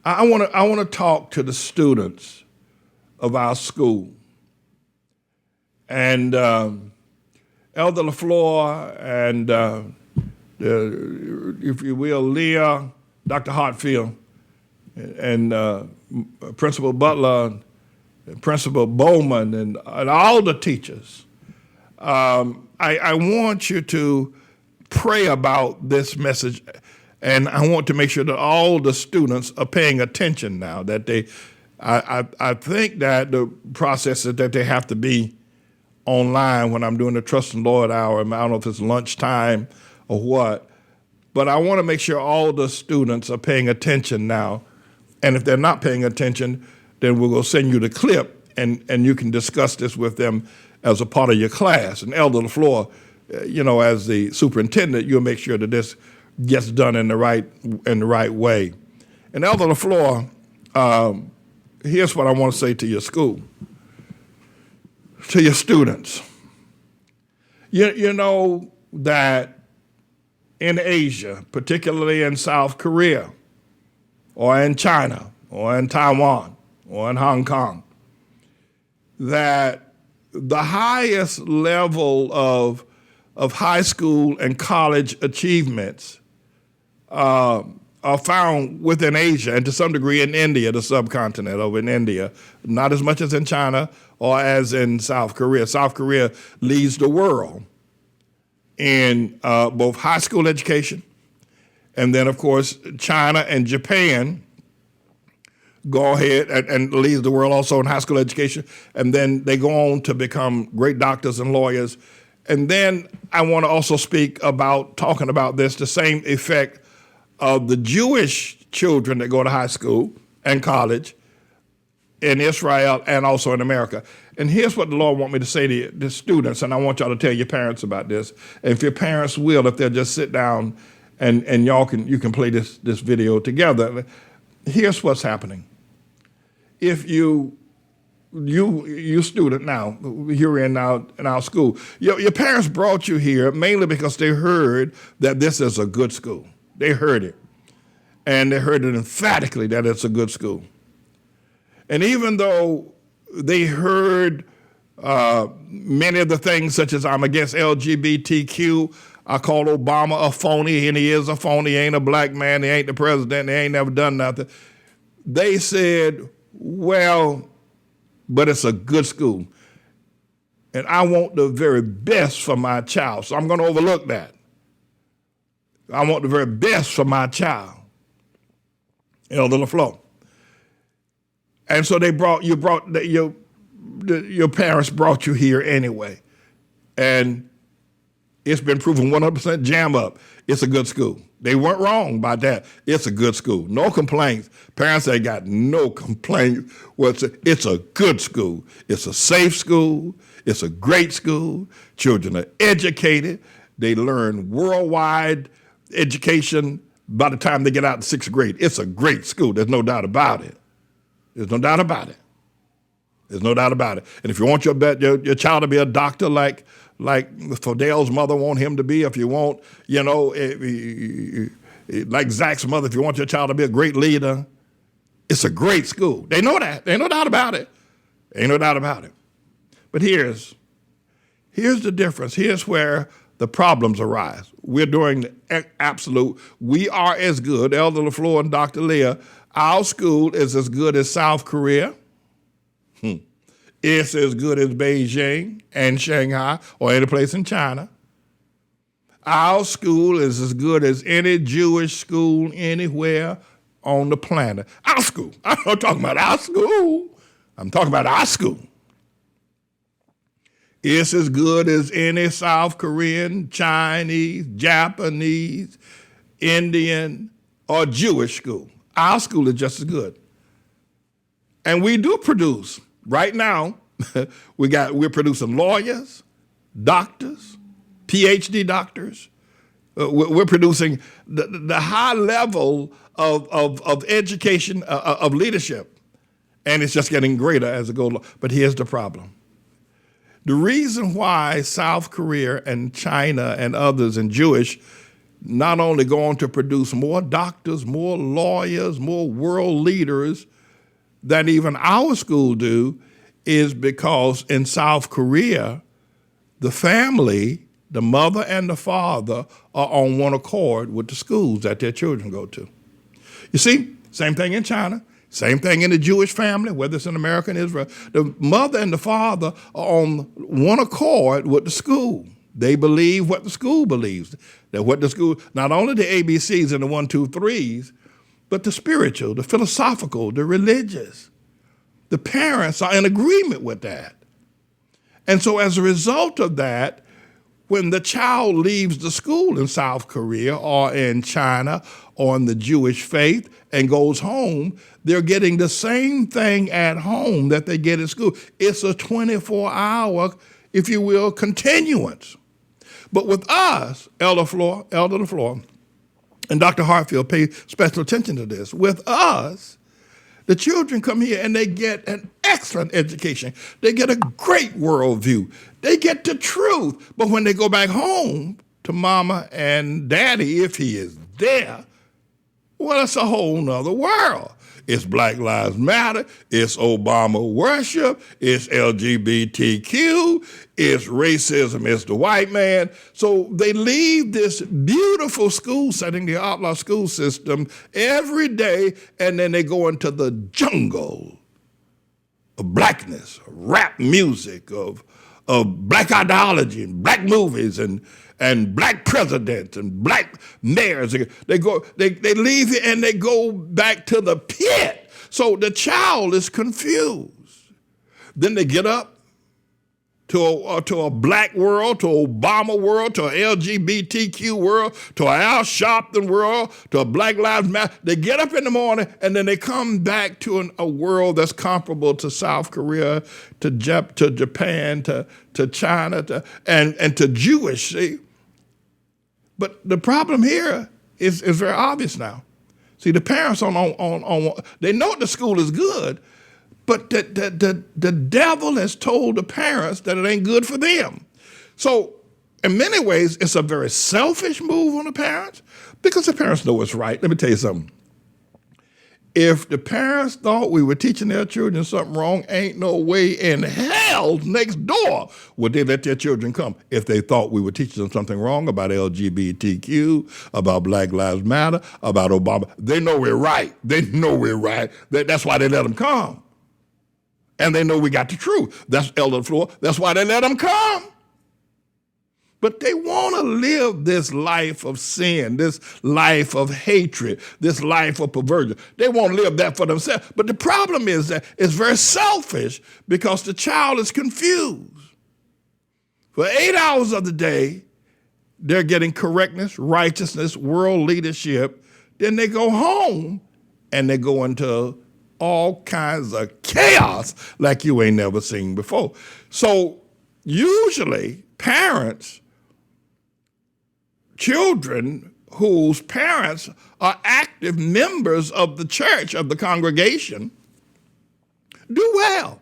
I want to talk to the students of our school. And Elder LaFleur and, if you will, Leah, Dr. Hartfield, and Principal Butler, and Principal Bowman, and all the teachers, I want you to pray about this message, and I want to make sure that all the students are paying attention now, that I think that the process is that they have to be online when I'm doing the Trust in the Lord hour. I don't know if it's lunchtime or what, but I want to make sure all the students are paying attention now. And if they're not paying attention, then we're going to send you the clip, and you can discuss this with them as a part of your class. And Elder LaFleur, as the superintendent, you'll make sure that this gets done in the right way. And Elder LaFleur, here's what I want to say to your school, to your students. You know that in Asia, particularly in South Korea, or in China, or in Taiwan, or in Hong Kong, that the highest level of high school and college achievements are found within Asia, and to some degree in India, the subcontinent over in India, not as much as in China or as in South Korea. South Korea leads the world in both high school education, and then, of course, China and Japan go ahead and leads the world also in high school education, and then they go on to become great doctors and lawyers. And then I want to also talking about this, the same effect of the Jewish children that go to high school and college in Israel and also in America. And here's what the Lord wants me to say to the students, and I want y'all to tell your parents about this. And if your parents will, if they'll just sit down and you can play this video together. Here's what's happening. If you student now, you're in our school, your parents brought you here mainly because they heard that this is a good school. They heard it. And they heard it emphatically that it's a good school. And even though they heard many of the things such as I'm against LGBTQ, I call Obama a phony, and he is a phony. He ain't a black man. He ain't the president. He ain't never done nothing. They said, well, but it's a good school. And I want the very best for my child. So I'm going to overlook that. I want the very best for my child. Elder LaFleur. And so your parents brought you here anyway. And it's been proven 100% jam up. It's a good school. They weren't wrong about that. It's a good school. No complaints. Parents ain't got no complaints. It's a good school. It's a safe school. It's a great school. Children are educated. They learn worldwide education by the time they get out in sixth grade. It's a great school. There's no doubt about it. There's no doubt about it. There's no doubt about it. And if you want your child to be a doctor like Fidele's mother want him to be, if you want, like Zach's mother, if you want your child to be a great leader, it's a great school. They know that. Ain't no doubt about it. Ain't no doubt about it. But here's the difference. Here's where the problems arise. We're doing the absolute. We are as good, Elder LaFleur and Dr. Leah, our school is as good as South Korea. It's as good as Beijing and Shanghai or any place in China. Our school is as good as any Jewish school anywhere on the planet. Our school. I'm not talking about our school. I'm talking about our school. It's as good as any South Korean, Chinese, Japanese, Indian, or Jewish school. Our school is just as good. And we do produce. Right now, we're producing lawyers, doctors, PhD doctors. We're producing the high level of education, of leadership, and it's just getting greater as it goes along. But here's the problem. The reason why South Korea and China and others and Jewish not only go on to produce more doctors, more lawyers, more world leaders than even our school do, is because in South Korea, the family, the mother and the father, are on one accord with the schools that their children go to. You see, same thing in China, same thing in the Jewish family, whether it's in America and Israel. The mother and the father are on one accord with the school. They believe what the school believes. That what the school, not only the ABCs and the 1, 2, 3s, but the spiritual, the philosophical, the religious. The parents are in agreement with that. And so as a result of that, when the child leaves the school in South Korea or in China or in the Jewish faith and goes home, they're getting the same thing at home that they get at school. It's a 24-hour, if you will, continuance. But with us, Elder LaFleur, and Dr. Hartfield pay special attention to this. With us, the children come here and they get an excellent education. They get a great worldview. They get the truth. But when they go back home to mama and daddy, if he is there, well, it's a whole nother world. It's Black Lives Matter, it's Obama worship, it's LGBTQ, it's racism, it's the white man. So they leave this beautiful school setting, the ATLAH school system, every day, and then they go into the jungle of blackness, of rap music, of black ideology and black movies and black presidents and black mayors. They leave here and they go back to the pit. So the child is confused. Then they get up to a black world, to an Obama world, to an LGBTQ world, to an Al Sharpton world, to a Black Lives Matter. They get up in the morning and then they come back to a world that's comparable to South Korea, to Japan, to China, and to Jewish. See? But the problem here is very obvious now. See, the parents they know the school is good, but the devil has told the parents that it ain't good for them. So in many ways, it's a very selfish move on the parents because the parents know what's right. Let me tell you something. If the parents thought we were teaching their children something wrong, ain't no way in hell next door would they let their children come if they thought we were teaching them something wrong about LGBTQ, about Black Lives Matter, about Obama. They know we're right. They know we're right. That's why they let them come. And they know we got the truth. That's Elder LaFleur. That's why they let them come. But they want to live this life of sin, this life of hatred, this life of perversion. They want to live that for themselves. But the problem is that it's very selfish because the child is confused. For 8 hours of the day, they're getting correctness, righteousness, world leadership. Then they go home and they go into all kinds of chaos like you ain't never seen before. So usually parents, children whose parents are active members of the church, of the congregation, do well.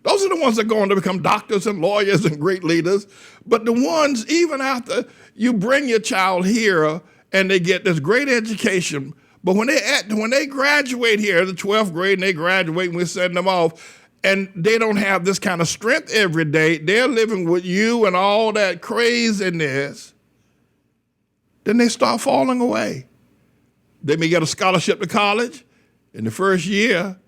Those are the ones that go on to become doctors and lawyers and great leaders. But the ones, even after you bring your child here and they get this great education, but when they graduate here, the 12th grade, and they graduate and we send them off, and they don't have this kind of strength every day, they're living with you and all that craziness, then they start falling away. They may get a scholarship to college. In the first year,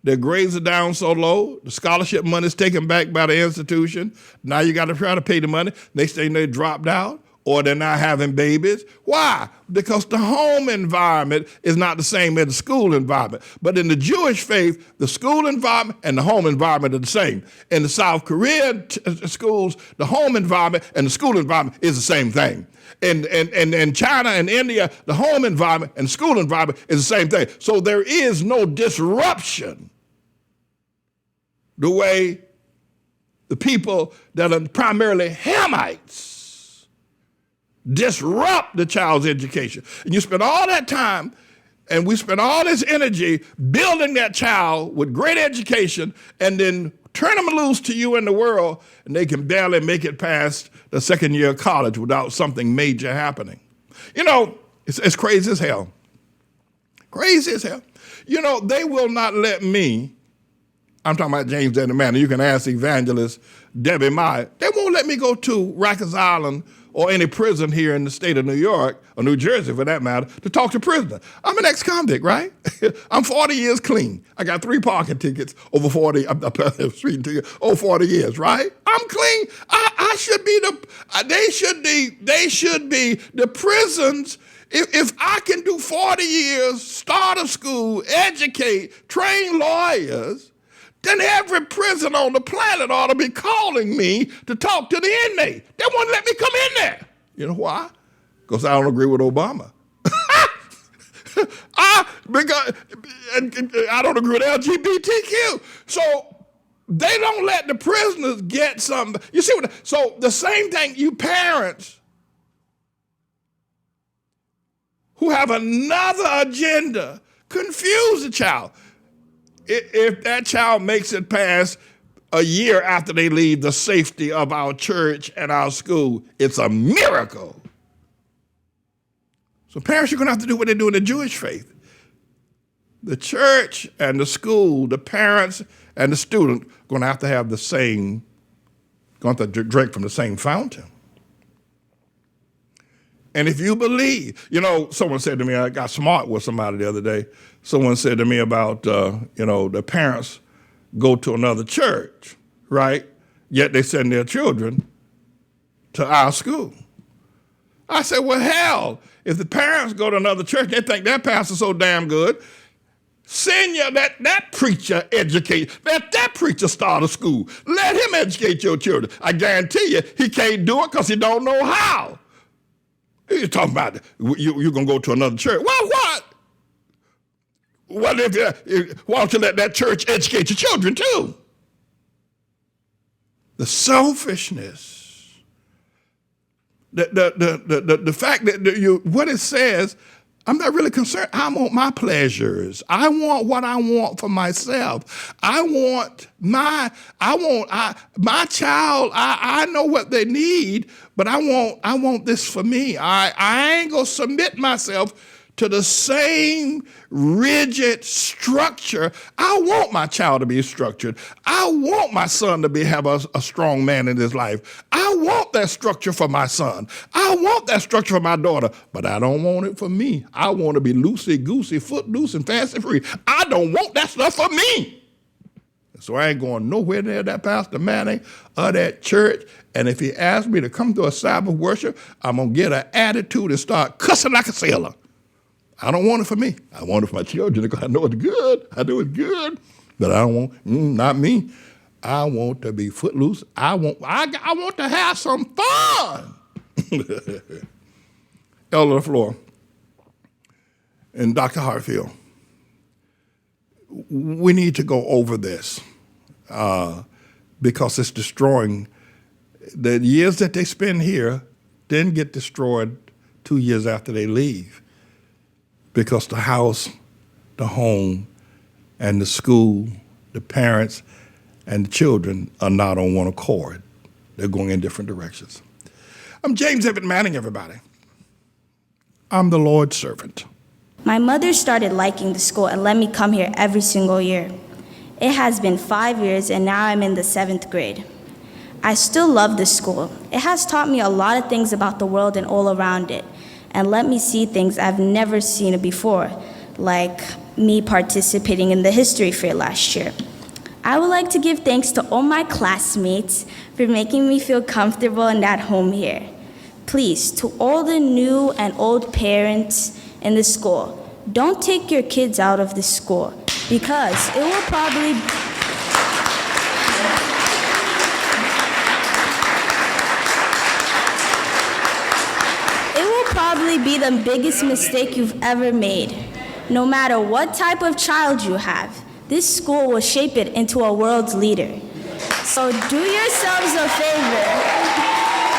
their grades are down so low, the scholarship money is taken back by the institution. Now you got to try to pay the money. Next thing they dropped out, or they're not having babies. Why? Because the home environment is not the same as the school environment. But in the Jewish faith, the school environment and the home environment are the same. In the South Korean schools, the home environment and the school environment is the same thing. In China and India, the home environment and the school environment is the same thing. So there is no disruption the way the people that are primarily Hamites disrupt the child's education. And you spend all that time, and we spend all this energy building that child with great education, and then turn them loose to you in the world, and they can barely make it past the second year of college without something major happening. You know, it's crazy as hell. Crazy as hell. You know, they will not let me, I'm talking about James and the man, you can ask evangelist Debbie Meyer, they won't let me go to Rikers Island or any prison here in the state of New York, or New Jersey for that matter, to talk to prisoners. I'm an ex-convict, right? I'm 40 years clean. I got 3 parking tickets over 40, over 40 years, right? I'm clean. I should be they should be the prisons. If I can do 40 years, start a school, educate, train lawyers, then every prison on the planet ought to be calling me to talk to the inmate. They won't let me come in there. You know why? Because I don't agree with Obama. Because I don't agree with LGBTQ. So they don't let the prisoners get something. You see what? So the same thing, you parents who have another agenda confuse the child. If that child makes it past a year after they leave the safety of our church and our school, it's a miracle. So parents are going to have to do what they do in the Jewish faith. The church and the school, the parents and the student are going to have the same, going to have to drink from the same fountain. And if you believe, you know, someone said to me, I got smart with somebody the other day. Someone said to me about, the parents go to another church, right? Yet they send their children to our school. I said, well, hell, if the parents go to another church, they think that pastor's so damn good, send that preacher educate, let that preacher start a school. Let him educate your children. I guarantee you, he can't do it because he don't know how. You're talking about you're going to go to another church. Well, what? Well, why don't you let that church educate your children too? The selfishness, the fact that what it says, I'm not really concerned. I want my pleasures. I want what I want for myself. My child, I know what they need, but I want this for me. I ain't gonna submit myself to the same rigid structure. I want my child to be structured. I want my son to have a strong man in his life. I want that structure for my son. I want that structure for my daughter, but I don't want it for me. I want to be loosey-goosey, footloose, and fancy-free. I don't want that stuff for me. So I ain't going nowhere near that Pastor Manning or that church. And if he asks me to come to a Sabbath worship, I'm going to get an attitude and start cussing like a sailor. I don't want it for me. I want it for my children because I know it's good. I know it's good. But I don't want, not me. I want to be footloose. I want to have some fun. Elder LaFleur and Dr. Hartfield, we need to go over this because it's destroying. The years that they spend here then get destroyed 2 years after they leave. Because the house, the home, and the school, the parents, and the children are not on one accord. They're going in different directions. I'm James Evan Manning, everybody. I'm the Lord's servant. My mother started liking the school and let me come here every single year. It has been 5 years, and now I'm in the 7th grade. I still love this school. It has taught me a lot of things about the world and all around it, and let me see things I've never seen before, like me participating in the history fair last year. I would like to give thanks to all my classmates for making me feel comfortable and at home here. Please, to all the new and old parents in the school, don't take your kids out of this school because it will probably be the biggest mistake you've ever made. No matter what type of child you have, this school will shape it into a world's leader. So do yourselves a favor.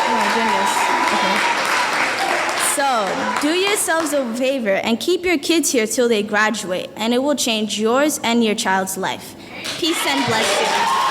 Oh my goodness. Okay. So do yourselves a favor and keep your kids here till they graduate, and it will change yours and your child's life. Peace and blessings.